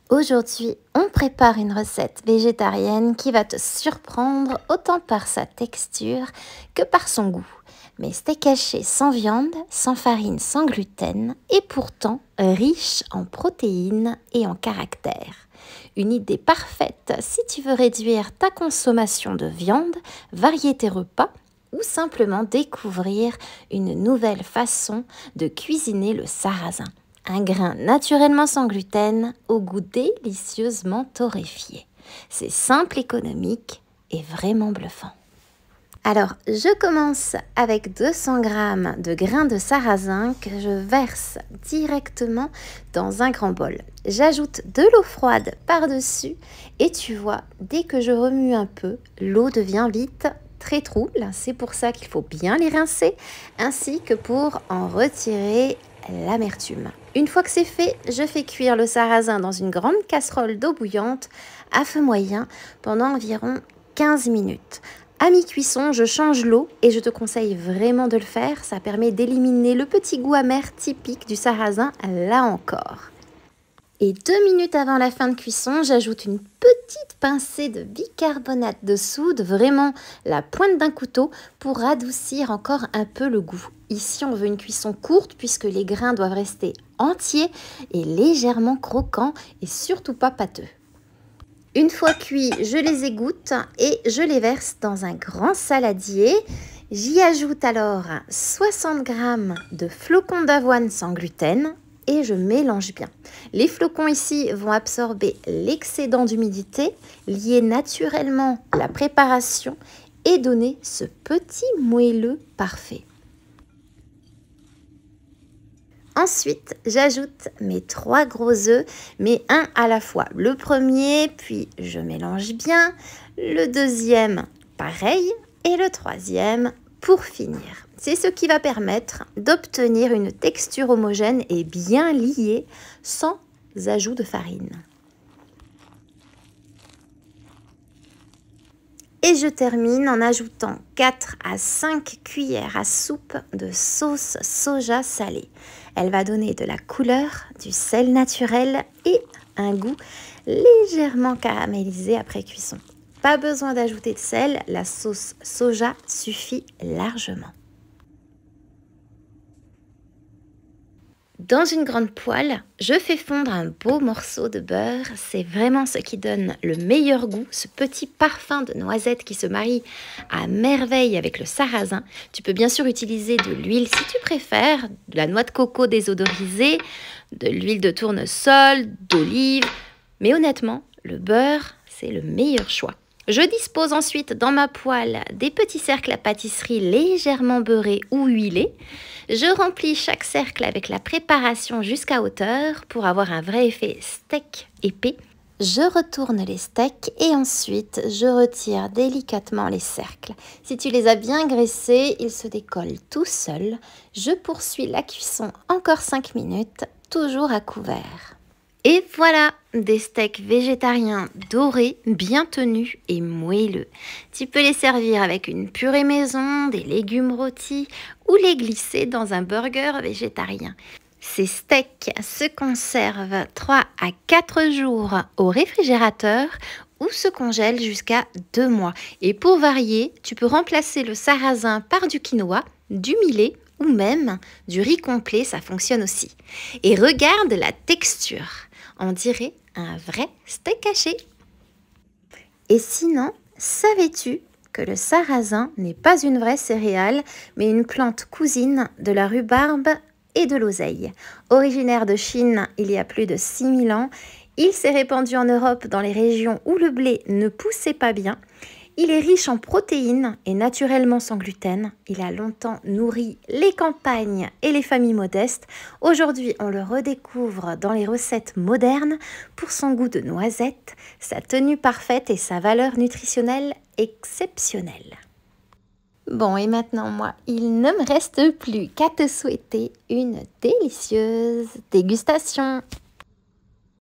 Aujourd'hui, on prépare une recette végétarienne qui va te surprendre autant par sa texture que par son goût. Mais steak haché sans viande, sans farine, sans gluten et pourtant riche en protéines et en caractère. Une idée parfaite si tu veux réduire ta consommation de viande, varier tes repas ou simplement découvrir une nouvelle façon de cuisiner le sarrasin. Un grain naturellement sans gluten, au goût délicieusement torréfié. C'est simple, économique et vraiment bluffant. Alors, je commence avec 200 g de grains de sarrasin que je verse directement dans un grand bol. J'ajoute de l'eau froide par-dessus et tu vois, dès que je remue un peu, l'eau devient vite très trouble. C'est pour ça qu'il faut bien les rincer, ainsi que pour en retirer l'amertume. Une fois que c'est fait, je fais cuire le sarrasin dans une grande casserole d'eau bouillante à feu moyen pendant environ 15 minutes. À mi-cuisson, je change l'eau et je te conseille vraiment de le faire. Ça permet d'éliminer le petit goût amer typique du sarrasin, là encore. Et 2 minutes avant la fin de cuisson, j'ajoute une petite pincée de bicarbonate de soude, vraiment la pointe d'un couteau, pour adoucir encore un peu le goût. Ici, on veut une cuisson courte puisque les grains doivent rester entiers et légèrement croquants et surtout pas pâteux. Une fois cuits, je les égoutte et je les verse dans un grand saladier. J'y ajoute alors 60 g de flocons d'avoine sans gluten et je mélange bien. Les flocons ici vont absorber l'excédent d'humidité, lier naturellement la préparation et donner ce petit moelleux parfait. Ensuite, j'ajoute mes 3 gros œufs, mais un à la fois. Le premier, puis je mélange bien. Le deuxième, pareil. Et le troisième, pour finir. C'est ce qui va permettre d'obtenir une texture homogène et bien liée, sans ajout de farine. Et je termine en ajoutant 4 à 5 cuillères à soupe de sauce soja salée. Elle va donner de la couleur, du sel naturel et un goût légèrement caramélisé après cuisson. Pas besoin d'ajouter de sel, la sauce soja suffit largement. Dans une grande poêle, je fais fondre un beau morceau de beurre. C'est vraiment ce qui donne le meilleur goût, ce petit parfum de noisette qui se marie à merveille avec le sarrasin. Tu peux bien sûr utiliser de l'huile si tu préfères, de la noix de coco désodorisée, de l'huile de tournesol, d'olive. Mais honnêtement, le beurre, c'est le meilleur choix. Je dispose ensuite dans ma poêle des petits cercles à pâtisserie légèrement beurrés ou huilés. Je remplis chaque cercle avec la préparation jusqu'à hauteur pour avoir un vrai effet steak épais. Je retourne les steaks et ensuite je retire délicatement les cercles. Si tu les as bien graissés, ils se décollent tout seuls. Je poursuis la cuisson encore 5 minutes, toujours à couvert. Et voilà, des steaks végétariens dorés, bien tenus et moelleux. Tu peux les servir avec une purée maison, des légumes rôtis ou les glisser dans un burger végétarien. Ces steaks se conservent 3 à 4 jours au réfrigérateur ou se congèlent jusqu'à 2 mois. Et pour varier, tu peux remplacer le sarrasin par du quinoa, du millet ou même du riz complet, ça fonctionne aussi. Et regarde la texture. On dirait un vrai steak haché. Et sinon, savais-tu que le sarrasin n'est pas une vraie céréale, mais une plante cousine de la rhubarbe et de l'oseille? Originaire de Chine il y a plus de 6000 ans, il s'est répandu en Europe dans les régions où le blé ne poussait pas bien. Il est riche en protéines et naturellement sans gluten. Il a longtemps nourri les campagnes et les familles modestes. Aujourd'hui, on le redécouvre dans les recettes modernes pour son goût de noisette, sa tenue parfaite et sa valeur nutritionnelle exceptionnelle. Bon, et maintenant, moi, il ne me reste plus qu'à te souhaiter une délicieuse dégustation.